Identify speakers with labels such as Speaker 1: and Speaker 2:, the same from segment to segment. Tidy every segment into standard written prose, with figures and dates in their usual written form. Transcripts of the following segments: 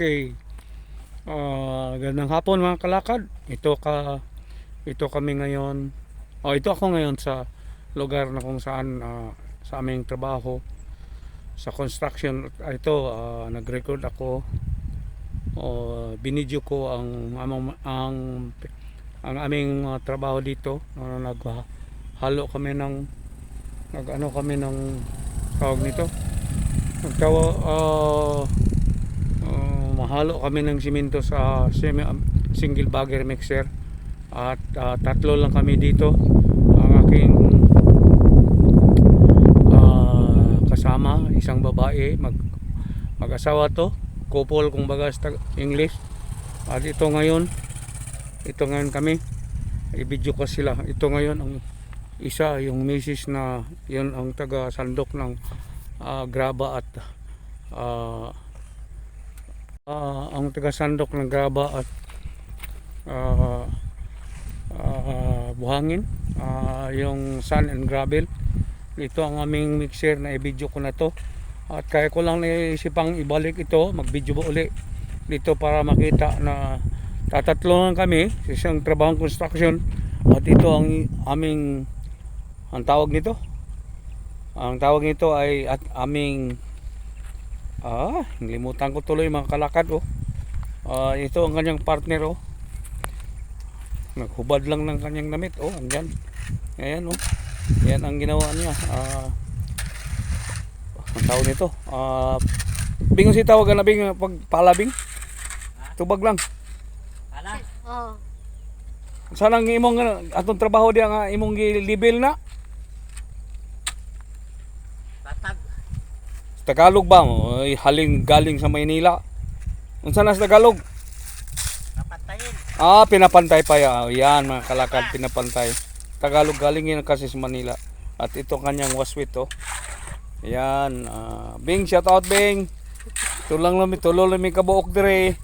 Speaker 1: Okay. Gandang hapon mga kalakad. Ito kami ngayon. Ito ako ngayon sa lugar na kung saan sa aming trabaho sa construction. Nag-record ako. Binidyo ko ang aming trabaho dito. Naghalo kami ng tawag nito. Mahalo kami ng simento sa single bagger mixer at tatlo lang kami dito. Ang aking kasama, isang babae, mag-asawa to, couple kung baga sa English. At ito ngayon kami i-video ko sila. Ito ngayon ang isa, yung misis na yun ang taga sandok ng graba at ang taga-sandok ng graba at buhangin, yung sand and gravel. Ito ang aming mixer na i-video ko na to, at kaya ko lang naisipang ibalik ito, mag-video ba uli dito para makita na tatatlo kami sa isang trabahong construction. At ito ang aming ang tawag nito ay at aming nilimutan ko tuloy mga kalakad. Ito ang kanyang partner. Naghubad lang ng kanyang damit. Andyan. Ayan. Yan ang ginawa niya. Ang tawag nito, bingon si tawagan na bing pagpalabing. Tubag lang.
Speaker 2: Pala?
Speaker 1: Saan ang imong atong trabaho diya nga imong gi-level na?
Speaker 2: Tatag.
Speaker 1: Tagalog ba? Haling galing sa Maynila. Unsa na sa Tagalog?
Speaker 2: Napantayin.
Speaker 1: Pinapantay pa yan mga kalakad, pinapantay. Tagalog galing yun kasi sa Manila. At ito kanyang waswit. Yan. Bing, shout out Bing. Tulo lang kabuok dire.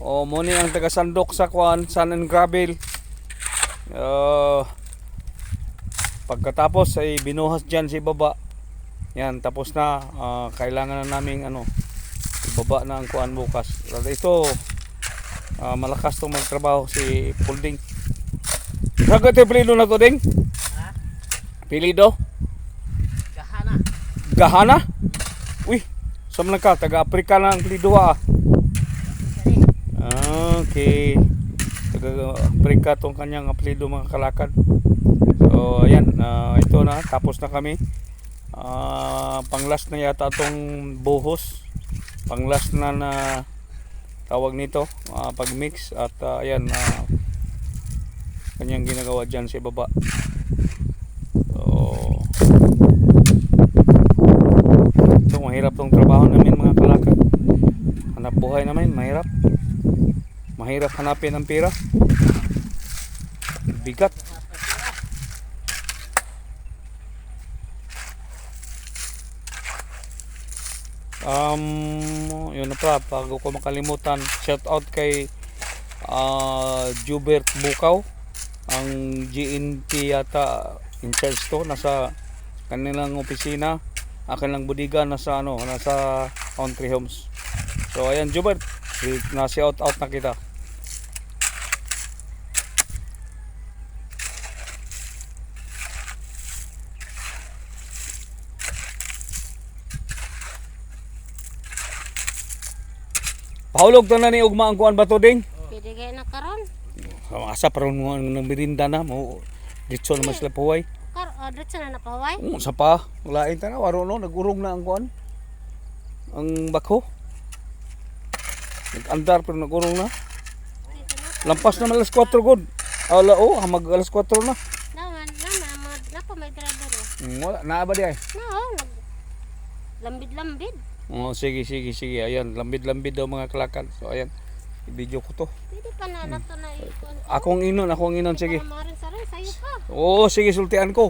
Speaker 1: Muni ang taga sandok sa sand and gravel. Pagkatapos ay binuhas dyan si baba. Yan, tapos na. Kailangan na namin ibaba na ang kuan bukas. Ito malakas tong magtrabaho si Pulding. Sagot yung pilido na to, Ding? Pilido? Gahana? Uy, saan ka? Taga-Afrika na ang pilido Okay. Taga-Afrika tong kanyang apelido mga kalakad. So ayan, ito na, tapos na kami. Panglas na yata tong buhos. Panglas na tawag nito, pag-mix. At ayan, kanyang ginagawa dyan sa baba. So ito, mahirap tong trabaho namin mga kalakad. Hanap buhay namin, mahirap hanapin ang pera. Bigat. Yun na pa, bago ko makalimutan, shout out kay Jubert Bukaw, ang GNP yata in charge to, nasa kanilang opisina. Akin lang budiga nasa Country Homes. So ayan Jubert, na shout out na kita. Pahulog to na ni ugma ang kuan ba to, Ding?
Speaker 2: Pwede kayo na karon.
Speaker 1: Asa paron mo ng merinda na mo ditso na mas lapuway.
Speaker 2: Dito na napahaway?
Speaker 1: Sa pa, lain ta na waro no, nagurong na ang kuan. Ang bakho. Nag-andar pero nagurong na. Lampas na alas 4 god. Mag alas 4 na.
Speaker 2: Napo may driver.
Speaker 1: Wala na ba di ay?
Speaker 2: Lambid-lambid.
Speaker 1: Sige. Ayan, lambid daw mga kalakad. So ayan, i-video ko to.
Speaker 2: Pwede pa na nato na ikon.
Speaker 1: Akong inon, sige.
Speaker 2: Marin saray sayo pa.
Speaker 1: Sige, sultian ko.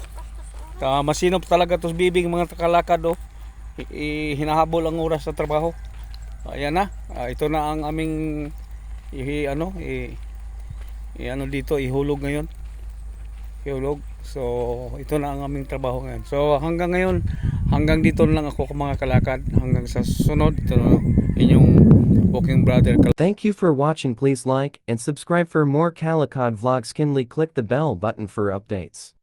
Speaker 1: Masinop talaga tos bibing mga kalakad. Hinahabol ang oras sa trabaho. Ayan na. Ito na ang aming dito ihulog ngayon. Ihulog So, ito na ang aming trabaho ngayon. So, hanggang ngayon, hanggang dito na lang ako mga kalakad. Hanggang sa susunod, ito na inyong walking brother.
Speaker 3: Thank you for watching. Please like and subscribe for more Calicod vlogs. Kindly click the bell button for updates.